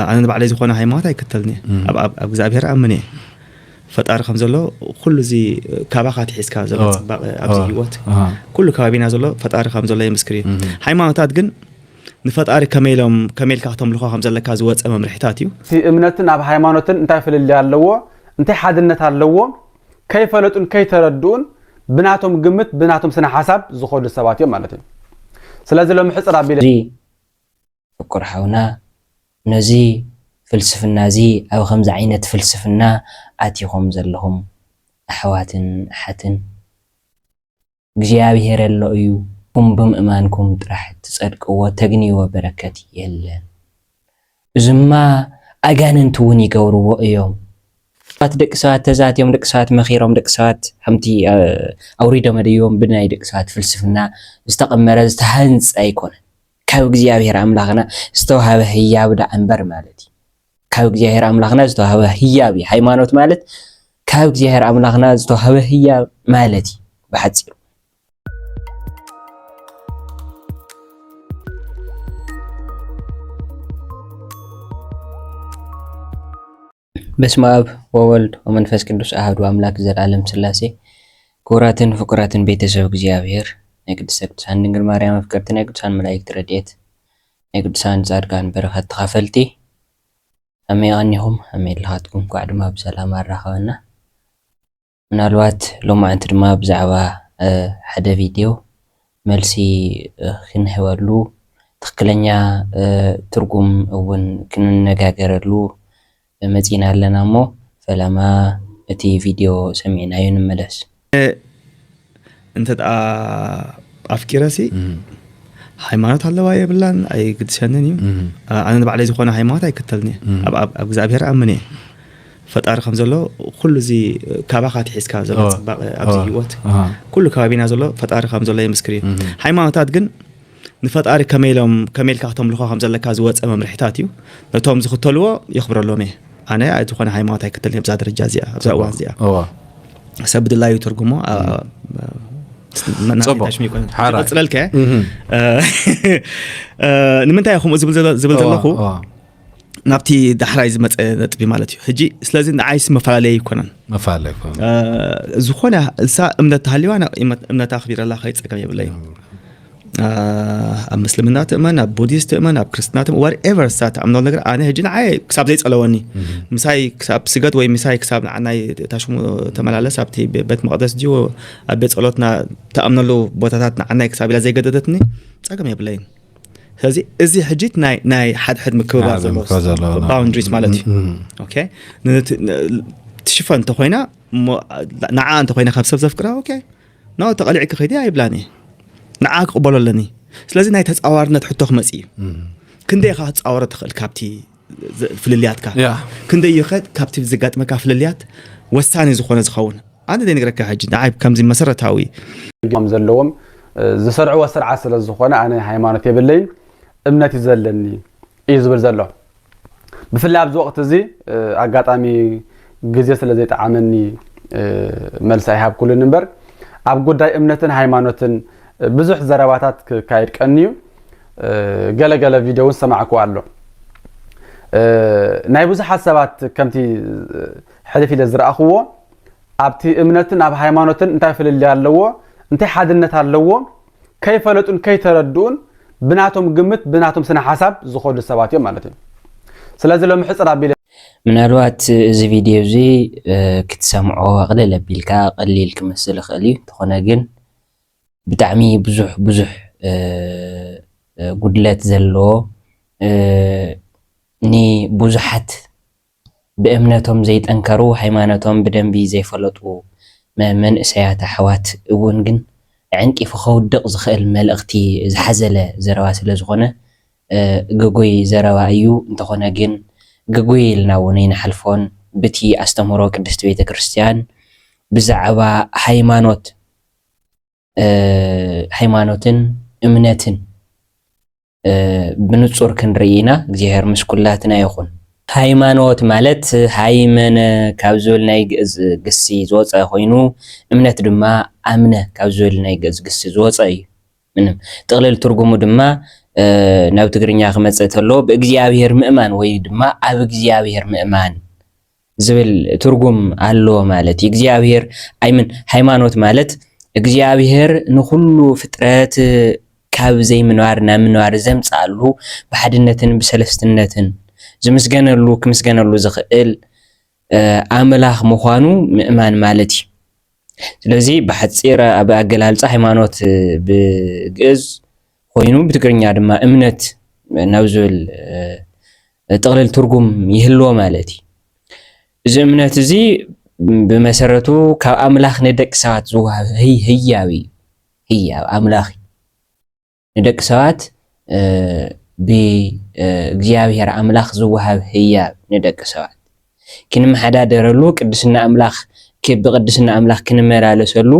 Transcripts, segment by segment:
أنا بعد لازم خونا هاي ما تاي كتلني أب زابير أمني فتار خمزلو كل زي كابخات حس كازلو أبزي وات كل كابينا زلو فتار خمزلو يمسكري هاي ما تادجن نفتار كميل كاتم لخو خمزلو كازوات أمام رحتاتيو في إمنتنا بهايمانوتن أنت في اللي اللو أنت حدنت اللو كيف لتون كي تردون بناتهم قمت بناتهم سنة حسب زخود السبات يوم مالتين سلازل لهم حصر عبيلي فكر حونا نزي فلسفنا زي أو خمس عينة فلسفنا آتي خمز لهم أحوات حتن جيابي هير اللؤيو كم بم إيمانكم ترح تصدق وتغني وبركتي يلا زما أجانن توني قورو يوم دك ساعات تزات يوم دك ساعات مخيرهم دك ساعات حمتي أوريدهم اليوم بناي دك ساعات فلسفنا استقمر استهنس أيكون كاو جيابي أملاغنا استوها هي بدا أنبر مالتي كاو جيابي أملاغنا استوها هي بي هايمانوت مالت كاو جيابي أملاغنا استوها هي مالتي بحتصير بسم أب وولد ومنفس قدوس أحد وأملاك زلعالم سلاسي كوراتن فكراتن بيتسوق جيابير نقدس قدسان دنقل ماريام فكرتن نقدسان ملايك ترديت نقدسان زارقان برخة تخافلتي أمي غانيهم أمي لهاتكم قاعد ما بسلام الرخوانا من الوقت لو ما أنت ما بزعوا حدا فيديو ملسي خنهوالو تقلنيا ترقم أون كنن نقاقرلو مزينا لنا مو فلما أتي فيديو سمعنا عيون ملس أنت أفكرسي هايمانات هلا واي بلان أي قد شنني أنا بعد لازم خونا هايمانات أي كتلني أب زابير أمني فتار خمزلو كل زي كابخات حس كازلو أبزي وات كل كابينا زلو فتار خمزلو يمسكري هايمانات جن نفتار كميل كاتم لخو خمزلو كازوات أمام رحتاتيو لتوم زختلوا يخبر الله مه أنا أتوقع هاي ما تاكتلني بزاد الرجازية بزاد وازية سبد الله يترجمه صبا حارة تسألك نمنتها يا خو زبلت الله نبتي دحرايز متبي مالتي هجي سلازم عايز مفعلي يكونن مفعلي زخونة السا أمنا تهليوانا أمنا تأخبير الله خير تكمل بالله مسلمنا تأمن بوديست تأمن كريستنا تأمن whatever سات أمنا نقدر أنا هجينا عاي كسب زيت علواني مساي كسب سجد ويا مساي كسب عنا تشمو تملأ سبتي بيت مقدس ديو بيت صلاتنا تأمن له بوتاتنا عنا كسب إلى زي جدتني تكمل بالله هذه إزاي حجيت ناي حد مكوزا boundaries مالتي أوكي تشوف أنت خوينا نعم أنت خوينا خمسة فكرة أوكي نو تقلعك خديعة يبلاني نعاك قبل لني لازم هاي تتصورنا تحطه خمسي كندي خا تصور تخل كابتي فلليات كا كندي يخد كابتي زقات مكا فلليات وساني زخونه زخون انا دي نغرك حاج عيب كم زي مسرتاوي قام زلوم زسرعوا سرعه سلا زخونه انا هيمانه يبلين امنتي زلني يزبل زلو بفلا ابز وقت زي اغاطامي غزي سلا زي طعمني ملساي هاب كل نمبر اب غداي امنتن هيمانوتن بزح زرباتات كايد قنيو غلا فيديو سمعكو الله ناي بزح حسابات كمتي حدفي لزراخو ابتي امنتن اب هيمانوتن انت في اللي يالو انت حدنت اللو كيف لتون كي تردون بناتهم قمت بناتهم سنه حسب زخود السبات يوم مالتين سلازل لهم حصر ابي من الوقت زي فيديو زي كتسمعوا قليل بيلكا قليل كمسل خلي تخونا جن بتعمي بزح قدلات زلو ني بزحت بأمنتهم زي تنكروا حيمانتهم بدنبي زي فلطوا من إسيات حوات ونجن عنك فخود دق زخل ملأختي زحزلة زرواس لزغنة قوي زروا أيو انتخونا جن قوي لنا ونين حلفون بتي أستمروا كدست بيت كريستيان بزعوا حيمانوت هيمانوتن امنتن بنصور كنرينا እግዚአብሔር ምስኩላትና ይኹን ሃይማኖት ማለት ሃይመነ ካብዞል ናይ ግሲ ዝወፀ ኮይኑ እምነት ድማ አምነ ካብዞል ናይ ግሲ ዝወፀ እዩ ምንም ጥቅልል ትርጉሙ ድማ ናብ ትግርኛ ክመጽእ ተሎ ብእግዚአብሔር ምእማን ወይ ድማ ኣብ እግዚአብሔር ምእማን ዝብል ትርጉም ኣሎ ማለት እግዚአብሔር አይምን ሃይማኖት ማለት እግዚአብሔር ንኹሉ ፍጥረት ካብ ዘይምንዋር ናብ ምንዋር ዘምጻሉ ብሓድነትን ብሰለስትነትን ዝምስገነሉ ክምስገነሉ ዝኽእል ኣምላኽ ምዃኑ ምእማን ማለት እዩ። ስለዚ ብሓፂር ኣብ ኣገላልጻ ሃይማኖት ብግዕዝ ኮይኑ ብትግርኛ ድማ እምነት ናብ ዝብል ጥቕልል ትርጉም ይህልዎ ማለት እዩ። እዚ እምነት እዚ ብመሰረቱ ካብ ኣምላኽ ንደቂ ሰባት ዝወሃብ ህያዊ ኣምላኽ ንደቂ ሰባት ብእግዚአብሔር ኣምላኽ ዝወሃብ ህያብ ንደቂ ሰባት ክንመሓዳደረሉ ቅድስና ኣምላኽ ብቅድስና ኣምላኽ ክንመላለሰሉ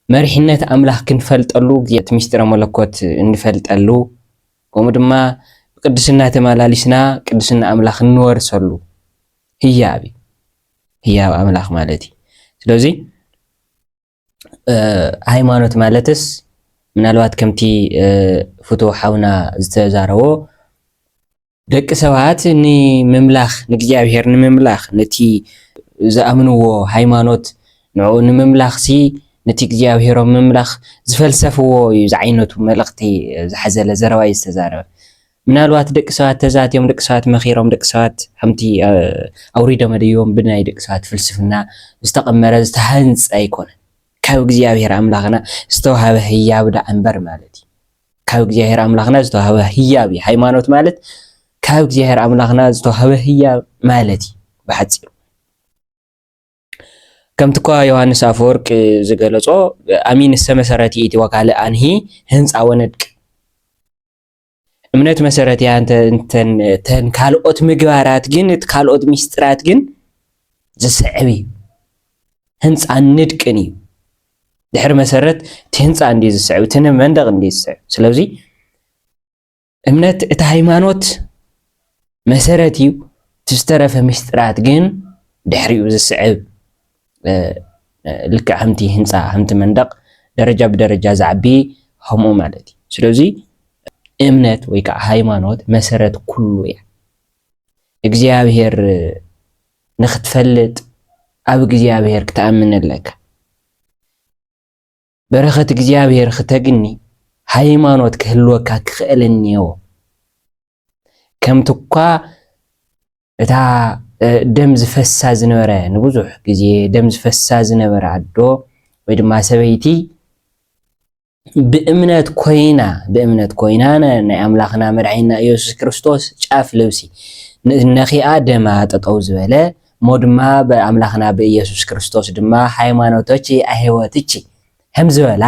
መሪሕነት ኣምላኽ ክንፈልጠሉ ምስጢረ መለኮት እንፈልጠሉ ከምኡ ድማ ብቅድስና ተመላሊስና ቅድስና ኣምላኽ እንወርሰሉ ህያብ ኣምላኽ ማለት እዩ። ስለዚ ሃይማኖት ማለትስ ምናልባት ከምቲ ፍቱሕ ሓውና ዝተዛረቦ ደቂ ሰባት ንምምላኽ ንእግዚአብሔር ንምምላኽ ነቲ ዝኣምንዎ ሃይማኖት ንዑ ንምምላኽ ነቲ እግዚአብሔሮም ምምላኽ ዝፈልሰፍዎ እዩ ዝዓይነቱ መልእኽቲ ዝሓዘለ ዘረባ እዩ ዝተዛረበ። ምናልባት ደቂ ሰባት ተዛትዮም ደቂ ሰባት መኺሮም ደቂ ሰባት ከምቲ ኣውሪዶም መደዮም ብናይ ደቂ ሰባት ፍልስፍና ዝተቐመረ ዝተሃንፀ ኣይኮነን ካብ እግዚአብሔር ኣምላኽና ዝተዋሃበ ህያብ ዳ እምበር ማለት እዩ። ካብ እግዚአብሔር ኣምላኽና ዝተዋሃበ ህያብ እዩ ሃይማኖት ማለት ካብ እግዚአብሔር ኣምላኽና ዝተዋሃበ ህያብ ማለት እዩ ብሓፂሩ። ከምቲ እኳ ዮሃንስ አፈወርቅ ዝገለጾ ኣሚን ዝተመሰረተ እቲ ወካልእ አንሂ ህንፃ ወነድቅ እምነት መሰረት ያ እንተን ካልኦት ምግባራት ግን እቲ ካልኦት ሚስጥራት ግን ዝስዕብ እዩ ህንፃ ንድቅን እዩ ድሕሪ መሰረት እቲ ህንፃ እንዲ ዝስዕብ እቲ መንደቕ እንዲ ዝስዕብ። ስለዚ እምነት እቲ ሃይማኖት መሰረት እዩ እቲ ዝተረፈ ሚስጥራት ግን ድሕሪኡ ዝስዕብ ልክዕ ከምቲ ህንፃ ከምቲ መንደቕ ደረጃ ብደረጃ ዝዓቢ ከምኡ ማለት እዩ። ስለዚ እምነት ወይ ከዓ ሃይማኖት መሰረት ኩሉ እያ። እግዚአብሔር ንኽትፈልጥ ኣብ እግዚአብሔር ክትኣምን ኣለካ። በረኸት እግዚአብሔር ክተግኒ ሃይማኖት ክህልወካ ክኽእል እኒአዎ። ከምቲ እኳ እታ ደም ዝፈሳ ዝነበረ ንብዙሕ ግዜ ደም ዝፈሳ ዝነበረ ኣዶ ወይ ድማ ሰበይቲ ብእምነት ኮይና ናይ ኣምላኽና መድዓይና ኢየሱስ ክርስቶስ ጫፍ ልብሲ ነኺኣ ደማ ጠጠው ዝበለ ሞ ድማ በኣምላኽና በኢየሱስ ክርስቶስ ድማ ሃይማኖቶች ኣህወትች ከም ዝበላ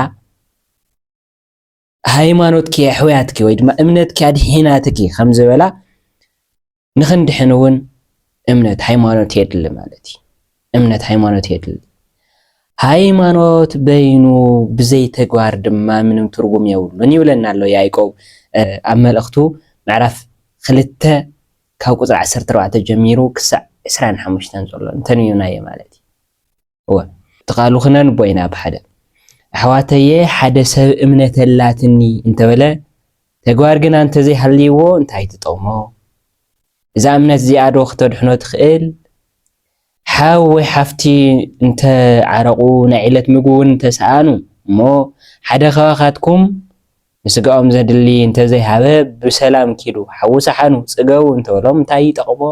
ሃይማኖትኪ ኣሕውያትኪ ወይ ድማ እምነትኪ ኣድሒናትኪ ከም ዝበላ ንኽንድሕን እውን እምነት ሃይማኖት የድሊ ማለት እዩ። እምነት ሃይማኖት የድሊ ሃይማኖት በይኑ ብዘይ ተግባር ድማ ምንም ትርጉም የብሉን ይብለና ኣሎ ያዕቆብ ኣብ መልእኽቱ ምዕራፍ 2 ካብ ቁፅሪ 14 ጀሚሩ ክሳዕ 25 ዘሎ እንተንዩናየ ማለት እዩ። ተቃሉ ክነንቦ ኢና ብሓደ ኣሕዋተየ ሓደ ሰብ እምነት ኣላትኒ እንተበለ ተግባር ግን እንተዘይሃልይዎ እንታይ ትጠቕሞ? እዛ እምነት እዚኣ ዶ ክተድሕኖ ትኽእል? ሓው ወይ ሓፍቲ እንተዓረቑ ናይ ዕለት ምግቢ እውን እንተሰኣኑ እሞ ሓደ ከባኻትኩም ንስጋኦም ዘድሊ እንተዘይሃበ ብሰላም ኪዱ ሓዊ ሰሓኑ ፅገቡ እንተበሎም እንታይ ይጠቕሞ?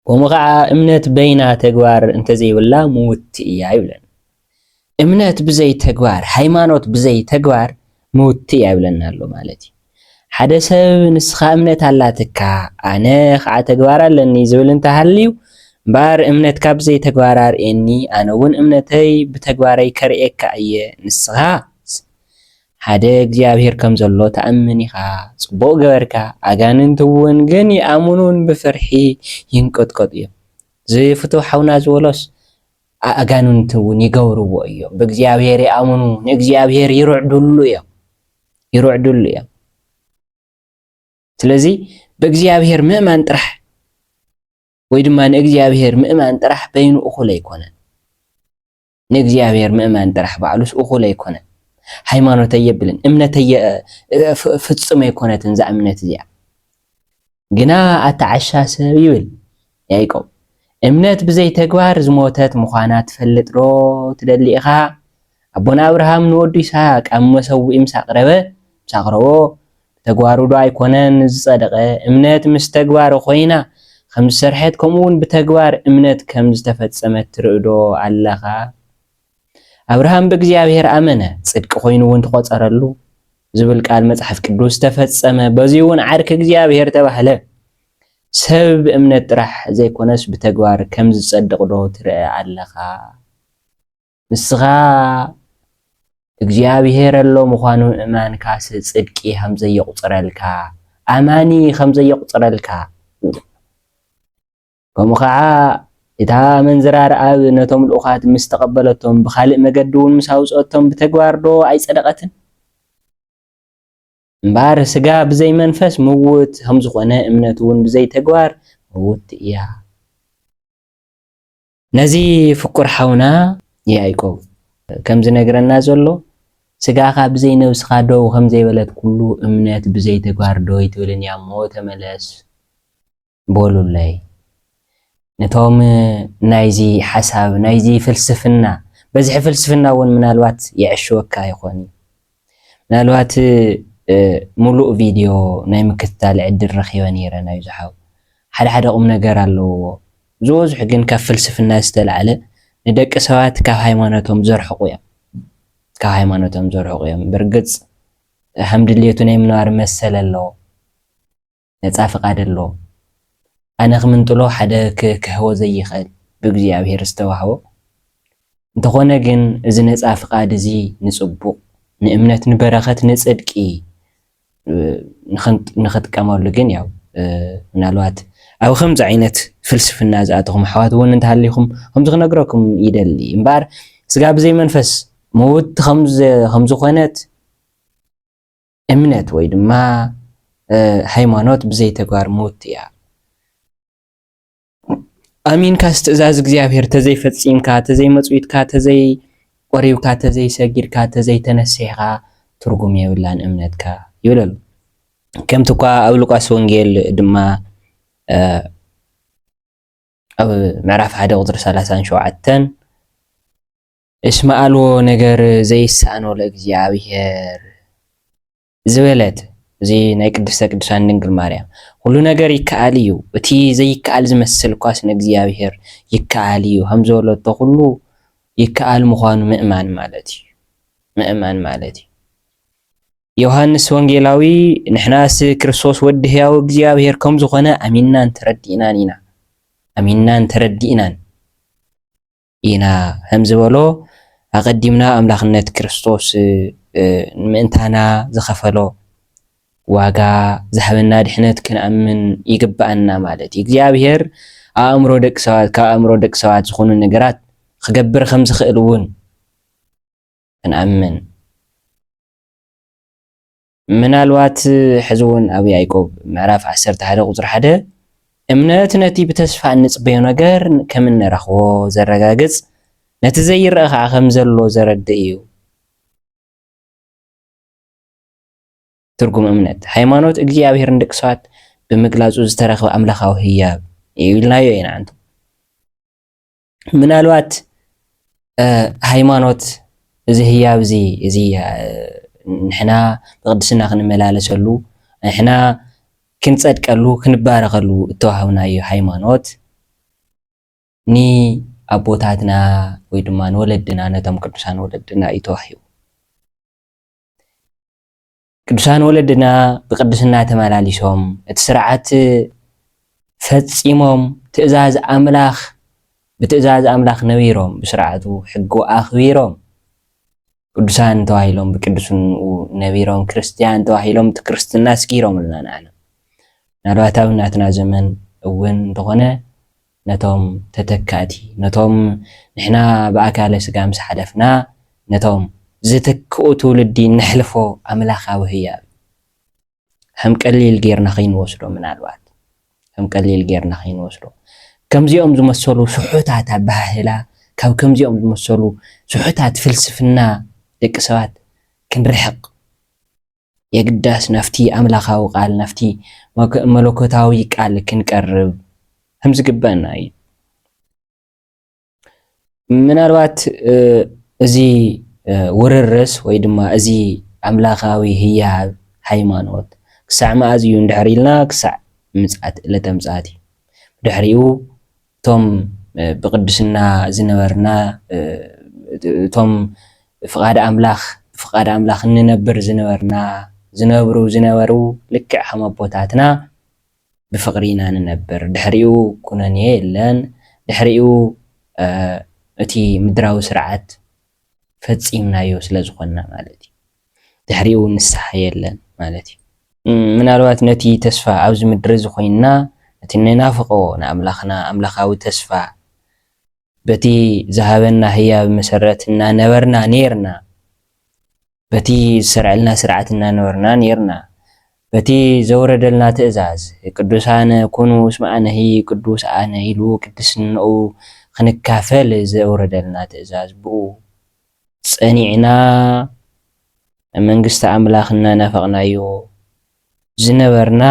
ከምኡ ከዓ እምነት በይና ተግባር እንተዘይብላ ምውቲ እያ ይብለና። እምነት ብዘይ ተግባር ሃይማኖት ብዘይ ተግባር ምውቲ እያ ይብለና ኣሎ ማለት እዩ። ሓደ ሰብ ንስኻ እምነት ኣላትካ ኣነ ከዓ ተግባር ኣለኒ ዝብል እንተሃልዩ እምበር እምነት ካብ ዘይ ተግባር ኣርእየኒ ኣነ እውን እምነተይ ብተግባረይ ከርእየካ እየ። ንስኻ ሓደ እግዚአብሔር ከም ዘሎ ተኣምን ኢኻ ጽቡቕ ገበርካ ኣጋንንት እውን ግን ይኣምኑን ብፍርሒ ይንቀጥቀጡ እዮም። ዝፍቱሕ ሓውና ዝበሎስ ኣጋንንት እውን ይገብርዎ እዮም ብእግዚአብሔር ይኣምኑ ንእግዚአብሔር ይርዕድሉ እዮም። ስለዚ በእግዚአብሔር ምእማን ጥራሕ ወይ ድማ ንእግዚአብሔር ምእማን ጥራሕ በይኑ እኹል ኣይኮነን። ንእግዚአብሔር ምእማን ጥራሕ ባዕሉስ እኹል ኣይኮነን። ሃይማኖተይ የብልን እምነተይ ፍጹም የኮነትን ዛ እምነት እዚያ ግና አተዓሻሰብ ይብል ያዕቆብ እምነት ብዘይ ተግባር ዝሞተት ምዃና ትፈልጥ ዶ ትደሊ ኢኻ አቦና አብርሃም ንወዱ ይስሐቅ ኣብ መሰዊኢ ምስ ኣቕረቦ ተግባሩ ዶ ኣይኮነን ዝጸደቐ እምነት ምስ ተግባር ኮይና ከም ዝሰርሐት ከምኡውን ብተግባር እምነት ከም ዝተፈጸመት ትርእዶ ኣለኻ አብርሃም በእግዚአብሔር አመነ ጽድቅ ኮይኑ እውን ተቆጸረሉ ዝብል ቃል መጽሐፍ ቅዱስ ተፈጸመ በዚውን ዓርክ እግዚአብሔር ተባህለ ሰብ እምነት ጥራሕ ዘይኮነስ ብተግባር ከም ዝጸድቕ ዶ ትርኢ ኣለኻ ንስኻ እግዚአብሔር ኣሎ ምዃኑ እማንካስ ጽድቂ ከም ዘየቁጽረልካ አማኒ ከም ዘየቁጽረልካ ከምኡ ከዓ እታ መንዝራር ኣብ ነቶም ልኡኻት ምስ ተቐበለቶም ብኻልእ መገዲ እውን ምስ ኣውፅአቶም ብተግባር ዶ ኣይጸደቐትን እምበር ስጋ ብዘይ መንፈስ ምውት ከም ዝኾነ እምነት እውን ብዘይ ተግባር ምውት እያ ነዚ ፍቁር ሓውና ያዕቆብ ከም ዝነግረና ዘሎ ስጋኻ ብዘይ ነብስኻ ዶ ከም ዘይበለት ኩሉ እምነት ብዘይ ተግባር ዶ ይትብልን እያ እሞ ተመለስ በሉለይ ነቶም ናይዚ ሓሳብ ናይዚ ፍልስፍና በዝሒ ፍልስፍና እውን ምናልባት ይዕሽወካ ይኾን ምናልባት ሙሉእ ቪድዮ ናይ ምክትታል ዕድል ረኺበ ነይረ ናይ ዝሓው ሓደ ቁም ነገር ኣለዎ ዝበዝሑ ግን ካብ ፍልስፍና ዝተልዓለ ንደቂ ሰባት ካብ ሃይማኖቶም ዘርሕቑ እዮም ብርግጽ ሓምድልየቱ ናይ ምንባር መሰል ኣለዎ ነፃ ፍቓድ ኣለዎ ኣነ ክምንጥሎ ሓደ ክህቦ ዘይኽእል ብእግዚአብሔር ዝተዋህቦ እንተኾነ ግን እዚ ነፃ ፍቓድ እዚ ንጽቡቕ ንእምነት ንበረኸት ንጽድቂ ንኽጥቀመሉ ግን ያው ምናልባት ኣብ ከምዚ ዓይነት ፍልስፍና ዝኣተኹም ኣሕዋት እውን እንተሃሊኹም ከምዚ ክነግረኩም ይደሊ እምበር ስጋ ብዘይ መንፈስ ምውት ከም ዝኾነት እምነት ወይ ድማ ሃይማኖት ብዘይ ተግባር ምውት እያ ኣሚንካስ ትእዛዝ እግዚአብሔር ተዘይፈጺምካ ተዘይመጽዊትካ ተዘይቆሪብካ ተዘይሰጊድካ ተዘይተነሲሕካ ትርጉም የብላን እምነትካ ይብለሉ ከምቲ እኳ ኣብ ሉቃስ ወንጌል ድማ ኣብ ምዕራፍ 1 ቁጥሪ 37 እስመ አልቦ ነገር ዘይሳኖ ለእግዚአብሔር ዝበለት እዚ ናይ ቅድስተ ቅዱሳን ድንግል ማርያም ሁሉ ነገር ይከኣል እዩ እቲ ዘይከኣል ዝመስል ኳስ ንእግዚአብሔር ይከኣል እዩ ከም ዝበለቶ ሁሉ ይከኣል ምዃኑ ምእማን ማለት እዩ ዮሐንስ ወንጌላዊ ንሕናስ ክርስቶስ ወዲ ሕያው እግዚአብሔር ከም ዝኾነ ኣሚናን ተረዲእናን ኢና ከም ዝበሎ ኣቀዲምና ኣምላኽነት ክርስቶስ ምእንታና ዝኸፈሎ ዋጋ ዝሃበና ድሕነት ክንኣምን ይግባአና ማለት እዩ እግዚአብሔር ኣእምሮ ደቂ ሰባት ዝኾኑ ነገራት ክገብር ከም ዝኽእል እውን ክንኣምን ምናልባት ሕዚ እውን ኣብ ያዕቆብ ምዕራፍ 11 ቁጥሪ 1 እምነት ነቲ ብተስፋ እንጽበዮ ነገር ከም እንረኽቦ ዘረጋግጽ ነቲ ዘይርአ ከዓ ከም ዘሎ ዘረድእ እዩ ትርጉም እምነት ሃይማኖት እግዚአብሔር ንደቂ ሰባት ብምግላጹ ዝተረኸበ ኣምላኻዊ ህያብ ይብልናዮ ኢና አንቱ ምናልባት ሃይማኖት እዚ ህያብ እዚ ንሕና ብቅድስና ክንመላለሰሉ ንሕና ክንጸድቀሉ ክንባረኸሉ እተዋሃብናዮ ሃይማኖት ኒ ኣቦታትና ወይ ድማ ንወለድና ነቶም ቅዱሳን ወለድና ይተዋሂቡ ቅዱሳን ወለድና ብቅድስና ተመላሊሶም እቲ ስርዓት ፈጺሞም ብትእዛዝ ኣምላኽ ነቢሮም ብስርዓቱ ሕጉ ኣኽቢሮም ቅዱሳን ተዋሂሎም ብቅዱስን ነቢሮም ክርስቲያን ተዋሂሎም ክርስትና ስኪሮም ለና ንዓና ምናልባት ኣብ ናትና ዘመን እውን እንተኾነ ነቶም ተተካእቲ ነቶም ንሕና ብኣካለ ስጋ ምስ ሓለፍና ነቶም ዝተክኡ ትውልዲ ንሕልፎ ኣምላኻዊ ህያብ ከም ቀሊል ጌርና ከይንወስዶ ምናልባት ከምዚኦም ዝመሰሉ ስሑታት ኣባህላ ካብ ከምዚኦም ዝመሰሉ ስሑታት ፍልስፍና ደቂ ሰባት ክንርሕቕ የግዳስ ናፍቲ ኣምላኻዊ ቃል ናፍቲ መለኮታዊ ቃል ክንቀርብ ከም ዝግበአና እዩ ምናልባት እዚ ውርርስ ወይ ድማ እዚ ኣምላኻዊ ህያብ ሃይማኖት ክሳዕ መዓዝ እዩ እንድሕር ኢልና ክሳዕ ምጽኣት ዕለተ ምጽኣት እዩ ድሕሪኡ እቶም ብቅድስና ዝነበርና እቶም ፍቃድ ኣምላኽ እንነብር ዝነበሩ ልክዕ ከም ኣቦታትና ብፍቅሪ ኢና ንነብር ድሕሪኡ ኩነኔ የለን ድሕሪኡ እቲ ምድራዊ ስርዓት ፈጺምናዮ ስለዝኾንና ማለት እዩ ድሕሪኡ ንስሓ የለን ማለት እዩ ምናልባት ነቲ ተስፋ ኣብዚ ምድሪ ዝኾይንና እቲ ንናፍቆ ንኣምላኽና ኣምላኻዊ ተስፋ በቲ ዝሃበና ህያብ መሰረት እናነበርና ነርና በቲ ዝሰርዐልና ስርዓት እናነበርና ነርና በቲ ዘውረደልና ትእዛዝ ቅዱሳነ ኩኑ እስመ ኣነሂ ቅዱስ ኣነ ኢሉ ቅድስንኡ ክንካፈል ዘውረደልና ትእዛዝ ብኡ ጸኒዕና መንግስቲ ኣምላኽ እናናፈቕናዮ ዝነበርና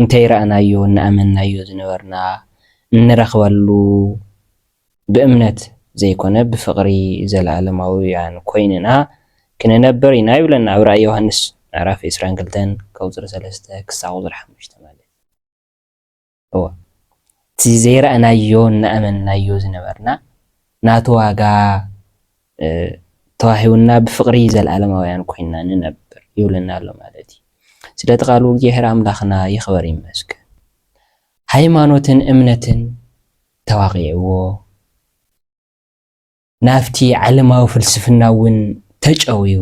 እንተይረኣናዮ እናኣመናዮ ዝነበርና እንረኽበሉ ብእምነት ዘይኮነ ብፍቅሪ ዘለዓለማውያን ኮይንና ክንነብር ኢና ይብለና ኣብ ራእይ ዮሃንስ ምዕራፍ 22 ከቁፅሪ 3 ክሳብ ቁፅሪ 5 ማለት እዋ እቲ ዘይረኣናዮ እናኣመናዮ ዝነበርና ናቱ ዋጋ ተዋሂቡና ብፍቅሪ ዘለዓለማውያን ኮይንና ንነብር ይብለና ኣሎ ማለት እዩ ስለቲ ቃሉ እግዚአብሔር ኣምላኽና ይኽበር ይመስገን ሃይማኖትን እምነትን ተዋቂዕዎ ናፍቲ ዓለማዊ ፍልስፍና እውን ተጨውዩ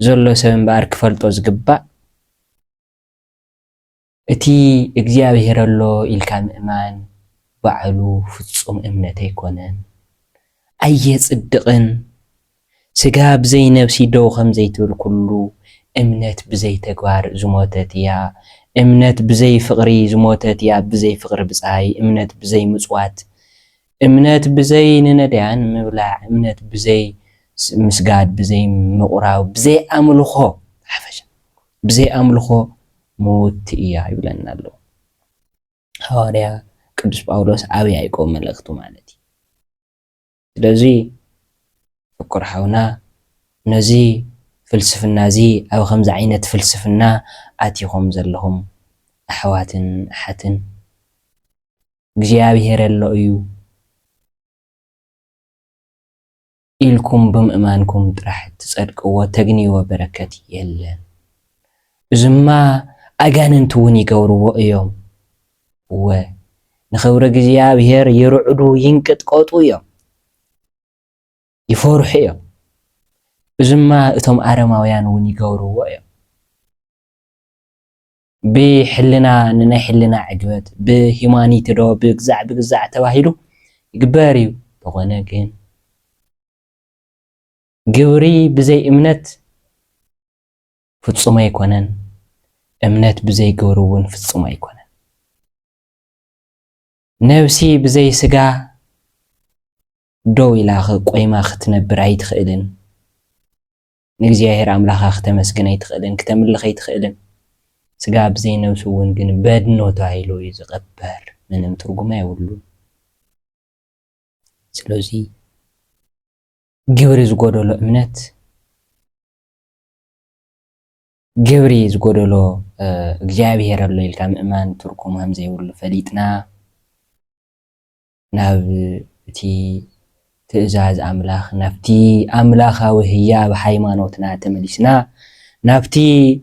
ዘሎ ሰብ እምበር ክፈልጦ ዝግባእ እቲ እግዚአብሔር ኣሎ ኢልካ ምእማን ባዕሉ ፍጹም እምነት ኣይኮነን ኣየጽድቕን ስጋ ብዘይ ነፍሲ ደው ከም ዘይትብል ኩሉ እምነት ብዘይ ተግባር ዝሞተት እያ እምነት ብዘይ ፍቅሪ ዝሞተት እያ ብዘይ ፍቅሪ ብጻይ እምነት ብዘይ ምጽዋት እምነት ብዘይ ንነዳያን ምብላዕ እምነት ብዘይ ምስጋድ ብዘይ ምቁራብ ብዘይ ኣምልኾ ሓፈሻ ብዘይ ኣምልኾ ሞት እያ ይብለና ኣሎ ሐዋርያ ቅዱስ ጳውሎስ ኣብ ያዕቆብ መልእኽቱ ማለት እዩ ስለዚ ፍቁር ሓውና ነዚ ፍልስፍና እዚ ኣብ ከምዚ ዓይነት ፍልስፍና ኣትይኹም ዘለኹም ኣሕዋትን ኣሓትን እግዚአብሔር ኣሎ እዩ ኢልኩም ብምእማንኩም ጥራሕ ትጸድቅዎ ተግንይዎ በረከት የለን እዝማ ኣጋንንት እውን ይገብርዎ እዮም ንኽብሪ እግዚአብሔር ይርዕዱ ይንቅጥቀጡ እዮም ይፈርሑ እዮም እዝማ እቶም ኣረማውያን እውን ይገብርዎ እዮም ብሕልና ንናይ ሕልና ዕግበት ብሂማኒቲ ዶ ብግዛዕ ተባሂሉ ይግበር እዩ ተኾነ ግን ግብሪ ብዘይ እምነት ፍጹም ኣይኮነን እምነት ብዘይ ግብሪ እውን ፍጹም ኣይኮነን ነፍሲ ብዘይ ስጋ ደው ኢላ ቆይማ ክትነብር ኣይትኽእልን ንእግዚአብሔር ኣምላኻ ክተመስግን ኣይትኽእልን ክተምልኽ ኣይትኽእልን ስጋ ብዘይ ነፍሲ እውን ግን በድኖ ተባሂሉ እዩ ዝቕበር ምንም ትርጉም የብሉን ስለዚ ግብሪ ዝጎደሎ እምነት ግብሪ ዝጎደሎ እግዚአብሔር ኣሎ ኢልካ ምእማን ትርጉም ከም ዘይብሉ ፈሊጥና ናብ እቲ ትእዛዝ ኣምላኽ ናብቲ ኣምላኻዊ ህያብ ሃይማኖትና ተመሊስና ናብቲ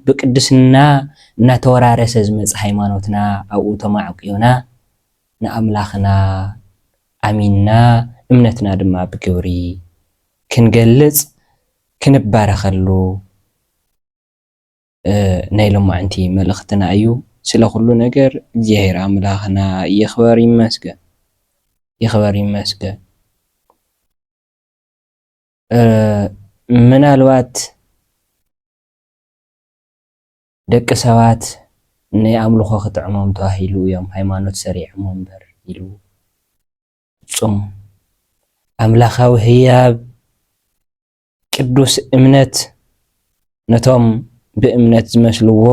ብቅድስና እናተወራረሰ ዝመጽእ ሃይማኖትና ኣብኡ ተማዕቂውና ንኣምላኽና ኣሚንና እምነትና ድማ ብግብሪ ክንገልጽ ክንባረኸሉ ናይ ሎማዓንቲ መልእኽትና እዩ ስለ ኩሉ ነገር እግዚአብሔር ኣምላኽና ይኽበር ይመስገን ይኽበር ይመስገን ምናልባት ደቂ ሰባት ናይ ኣምልኾ ክጥዕሞም ተባሂሉ እዮም ሃይማኖት ሰሪዖም እምበር ኢሉ ፍጹም ኣምላኻዊ ህያብ ቅዱስ እምነት ነቶም بእምነት ዝመስልዎ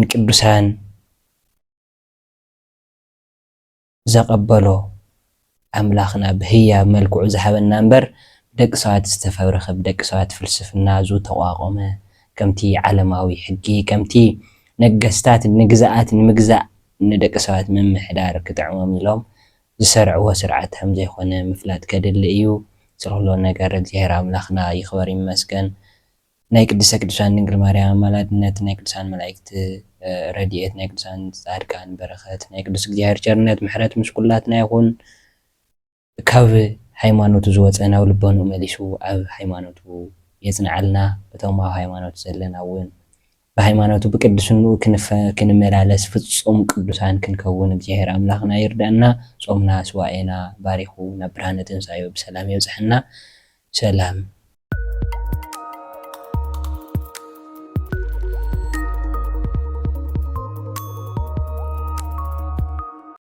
ንቅዱሳን ዘቀበሎ ኣምላኽና ብህያብ መልክዑ ዝሃበና እምበር ደቂ ሰባት ዝተፈብረኸ ብደቂ ሰባት ፍልስፍና ዝተቋቆመ ከምቲ ዓለማዊ ሕጊ ከምቲ ነገስታት ንግዛኣት ንምግዛእ ንደቂ ሰባት ምምሕዳር ክጥዕሞም ኢሎም ዝሰርዕዎ ስርዓት ከም ዘይኮነ ምፍላጥ ከድሊ እዩ። ስለሎ ነገር እግዚአብሔር ኣምላኽና ይኽበር ይመስገን። ናይ ቅድስተ ቅዱሳን ድንግል ማርያም ኣማላድነት፣ ናይ ቅዱሳን መላእክቲ ረድኤት፣ ናይ ቅዱሳን ጻድቃን በረኸት፣ ናይ ቅዱስ እግዚአብሔር ቸርነት ምሕረት ምስ ኩላትና ይኹን። ካብ ሃይማኖቱ ዝወፀ ናብ ልቦኑ መሊሱ ኣብ ሃይማኖቱ የጽንዓልና። እቶም ኣብ ሃይማኖት ዘለና እውን በሃይማኖቱ ብቅድስንኡ ክንመላለስ ፍጹም ቅዱሳን ክንከውን እግዚአብሔር ኣምላኽና ይርዳእና። ጾምና ስዋኤና ባሪኹ ናብ ብርሃነ ትንሣኤ ብሰላም የብጽሕና። ሰላም